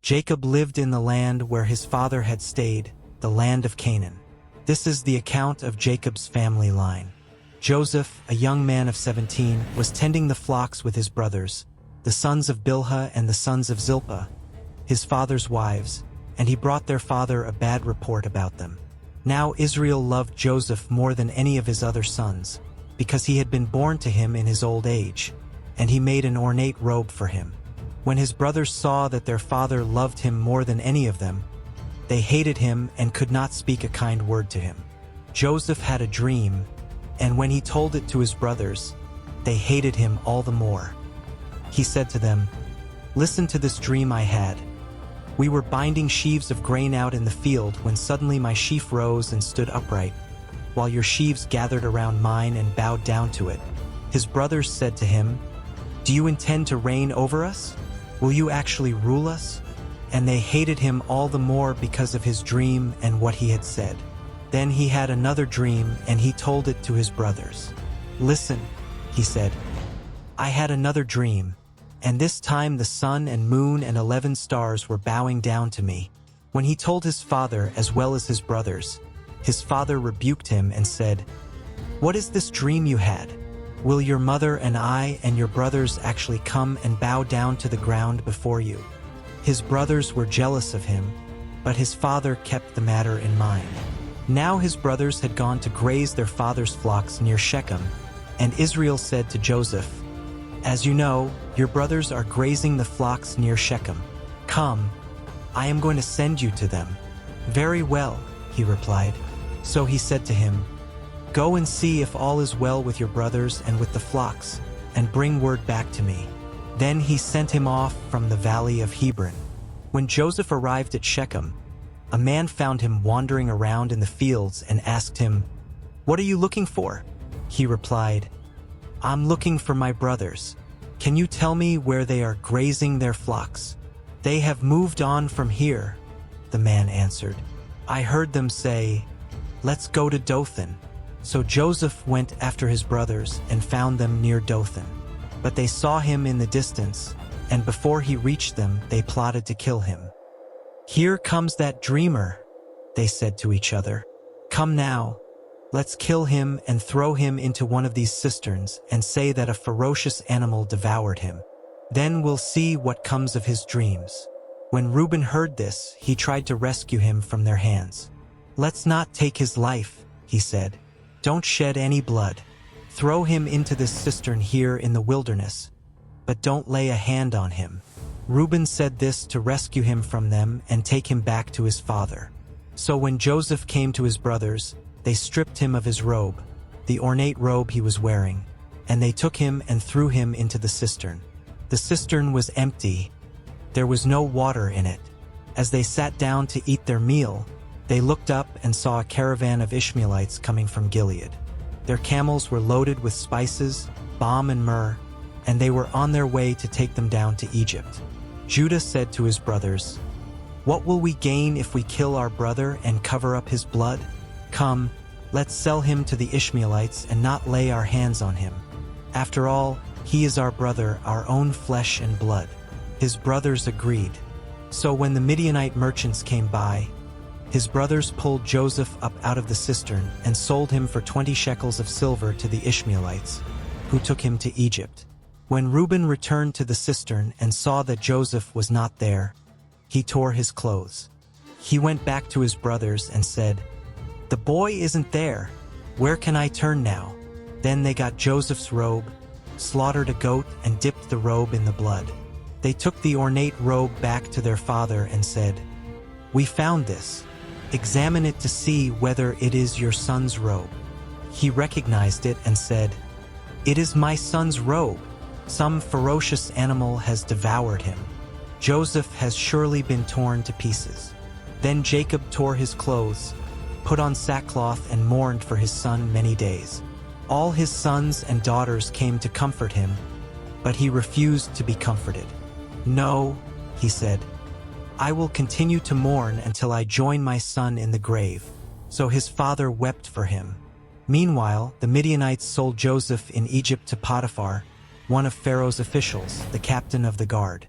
Jacob lived in the land where his father had stayed, the land of Canaan. This is the account of Jacob's family line. Joseph, a young man of 17, was tending the flocks with his brothers, the sons of Bilhah and the sons of Zilpah, his father's wives, and he brought their father a bad report about them. Now Israel loved Joseph more than any of his other sons, because he had been born to him in his old age, and he made an ornate robe for him. When his brothers saw that their father loved him more than any of them, they hated him and could not speak a kind word to him. Joseph had a dream, and when he told it to his brothers, they hated him all the more. He said to them, "Listen to this dream I had. We were binding sheaves of grain out in the field when suddenly my sheaf rose and stood upright, while your sheaves gathered around mine and bowed down to it." His brothers said to him, "Do you intend to reign over us? Will you actually rule us?" And they hated him all the more because of his dream and what he had said. Then he had another dream and he told it to his brothers. "Listen," he said, "I had another dream, and this time the sun and moon and 11 stars were bowing down to me." When he told his father as well as his brothers, his father rebuked him and said, "What is this dream you had? Will your mother and I and your brothers actually come and bow down to the ground before you?" His brothers were jealous of him, but his father kept the matter in mind. Now his brothers had gone to graze their father's flocks near Shechem, and Israel said to Joseph, "As you know, your brothers are grazing the flocks near Shechem. Come, I am going to send you to them." "Very well," he replied. So he said to him, "Go and see if all is well with your brothers and with the flocks, and bring word back to me." Then he sent him off from the valley of Hebron. When Joseph arrived at Shechem, a man found him wandering around in the fields and asked him, "What are you looking for?" He replied, "I'm looking for my brothers. Can you tell me where they are grazing their flocks?" "They have moved on from here," the man answered. "I heard them say, 'Let's go to Dothan.'" So Joseph went after his brothers and found them near Dothan. But they saw him in the distance, and before he reached them, they plotted to kill him. "Here comes that dreamer," they said to each other. "Come now, let's kill him and throw him into one of these cisterns and say that a ferocious animal devoured him. Then we'll see what comes of his dreams." When Reuben heard this, he tried to rescue him from their hands. "Let's not take his life," he said. "Don't shed any blood. Throw him into this cistern here in the wilderness, but don't lay a hand on him." Reuben said this to rescue him from them and take him back to his father. So when Joseph came to his brothers, they stripped him of his robe, the ornate robe he was wearing, and they took him and threw him into the cistern. The cistern was empty. There was no water in it. As they sat down to eat their meal, they looked up and saw a caravan of Ishmaelites coming from Gilead. Their camels were loaded with spices, balm and myrrh, and they were on their way to take them down to Egypt. Judah said to his brothers, "What will we gain if we kill our brother and cover up his blood? Come, let's sell him to the Ishmaelites and not lay our hands on him. After all, he is our brother, our own flesh and blood." His brothers agreed. So when the Midianite merchants came by, his brothers pulled Joseph up out of the cistern and sold him for 20 shekels of silver to the Ishmaelites, who took him to Egypt. When Reuben returned to the cistern and saw that Joseph was not there, he tore his clothes. He went back to his brothers and said, "The boy isn't there. Where can I turn now?" Then they got Joseph's robe, slaughtered a goat, and dipped the robe in the blood. They took the ornate robe back to their father and said, "We found this. Examine it to see whether it is your son's robe." He recognized it and said, "It is my son's robe. Some ferocious animal has devoured him. Joseph has surely been torn to pieces." Then Jacob tore his clothes, put on sackcloth, and mourned for his son many days. All his sons and daughters came to comfort him, but he refused to be comforted. "No," he said, "I will continue to mourn until I join my son in the grave." So his father wept for him. Meanwhile, the Midianites sold Joseph in Egypt to Potiphar, one of Pharaoh's officials, the captain of the guard.